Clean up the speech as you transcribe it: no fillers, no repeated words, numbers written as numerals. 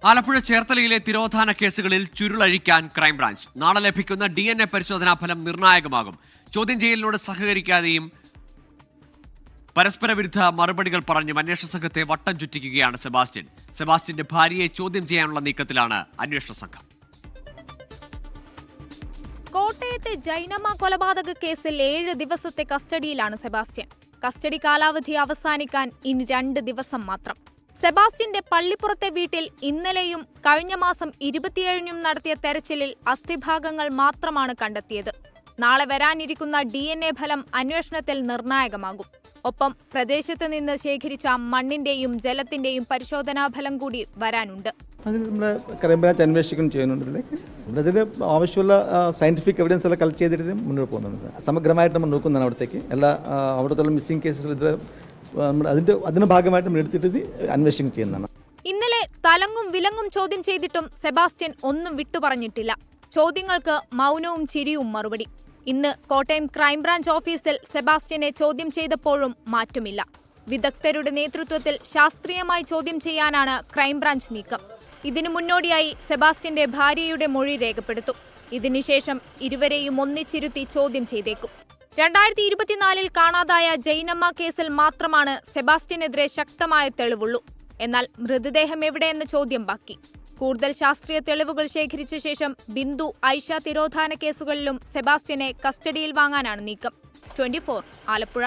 ആലപ്പുഴ ചേർത്തലയിലെ തിരോധാന കേസുകളിൽ ചുരുളഴിക്കാൻ ക്രൈംബ്രാഞ്ച്. നാളെ ലഭിക്കുന്ന DNA പരിശോധനാ ഫലം നിർണായകമാകും. ചോദ്യം ചെയ്യലിനോട് സഹകരിക്കാതെയും പരസ്പര വിരുദ്ധ മറുപടികൾ പറഞ്ഞും അന്വേഷണ സംഘത്തെ വട്ടം ചുറ്റിക്കുകയാണ് സെബാസ്റ്റ്യൻ. സെബാസ്റ്റ്യന്റെ ഭാര്യയെ ചോദ്യം ചെയ്യാനുള്ള നീക്കത്തിലാണ് അന്വേഷണ സംഘം. കോട്ടയത്തെ ജൈനമ്മ കൊലപാതക കേസിൽ 7 ദിവസത്തെ കസ്റ്റഡിയിലാണ് സെബാസ്റ്റ്യൻ. കസ്റ്റഡി കാലാവധി അവസാനിക്കാൻ ഇനി 2 ദിവസം മാത്രം. സെബാസ്റ്റ്യന്റെ പള്ളിപ്പുറത്തെ വീട്ടിൽ ഇന്നലെയും കഴിഞ്ഞ മാസം 27-നും നടത്തിയ തെരച്ചിലിൽ അസ്ഥിഭാഗങ്ങൾ മാത്രമാണ് കണ്ടെത്തിയത്. നാളെ വരാനിരിക്കുന്ന DNA ഫലം അന്വേഷണത്തിൽ നിർണായകമാകും. ഒപ്പം പ്രദേശത്ത് നിന്ന് ശേഖരിച്ച മണ്ണിന്റെയും ജലത്തിന്റെയും പരിശോധനാഫലം കൂടി വരാനുണ്ട്. അതിൽ നമ്മുടെ ക്രൈംബ്രാഞ്ച് അന്വേഷിക്കുകയും ചെയ്യുന്നുണ്ട്. ഇതിൽ ആവശ്യമുള്ള സയന്റിഫിക് എവിഡൻസ് എല്ലാം കളക്ട് ചെയ്തിട്ട് മുന്നോട്ട് പോകുന്നുണ്ട്. സമഗ്രമായിട്ട് നമ്മൾ നോക്കുന്നതാണ് അവിടത്തേക്ക് എല്ലാ അവിടുത്തെ മിസ്സിംഗ് കേസസ് അതിന്റെ ഭാഗമായിട്ട് നമ്മൾ എടുത്തിട്ട് അന്വേഷണം ചെയ്യുന്നതാണ്. ഇന്നലെ തലങ്ങും വിലങ്ങും ചോദ്യം ചെയ്തിട്ടും സെബാസ്റ്റ്യൻ ഒന്നും വിട്ടുപറഞ്ഞിട്ടില്ല. ചോദ്യങ്ങൾക്ക് മൗനവും ചിരിയും മറുപടി. ഇന്ന് കോട്ടയം ക്രൈംബ്രാഞ്ച് ഓഫീസിൽ സെബാസ്റ്റ്യനെ ചോദ്യം ചെയ്തപ്പോഴും മാറ്റമില്ല. വിദഗ്ധരുടെ നേതൃത്വത്തിൽ ശാസ്ത്രീയമായി ചോദ്യം ചെയ്യാനാണ് ക്രൈംബ്രാഞ്ച് നീക്കം. ഇതിനു മുന്നോടിയായി സെബാസ്റ്റ്യന്റെ ഭാര്യയുടെ മൊഴി രേഖപ്പെടുത്തും. ഇതിനുശേഷം ഇരുവരെയും ഒന്നിച്ചിരുത്തി ചോദ്യം ചെയ്തേക്കും. 2024-ൽ കാണാതായ ജൈനമ്മ കേസിൽ മാത്രമാണ് സെബാസ്റ്റ്യനെതിരെ ശക്തമായ തെളിവുള്ളൂ. എന്നാൽ മൃതദേഹം എവിടെയെന്ന ചോദ്യം ബാക്കി. കൂടുതൽ ശാസ്ത്രീയ തെളിവുകൾ ശേഖരിച്ച ശേഷം ബിന്ദു, ഐഷ തിരോധാന കേസുകളിലും സെബാസ്റ്റ്യനെ കസ്റ്റഡിയിൽ വാങ്ങാനാണ് നീക്കം. 24 ആലപ്പുഴ.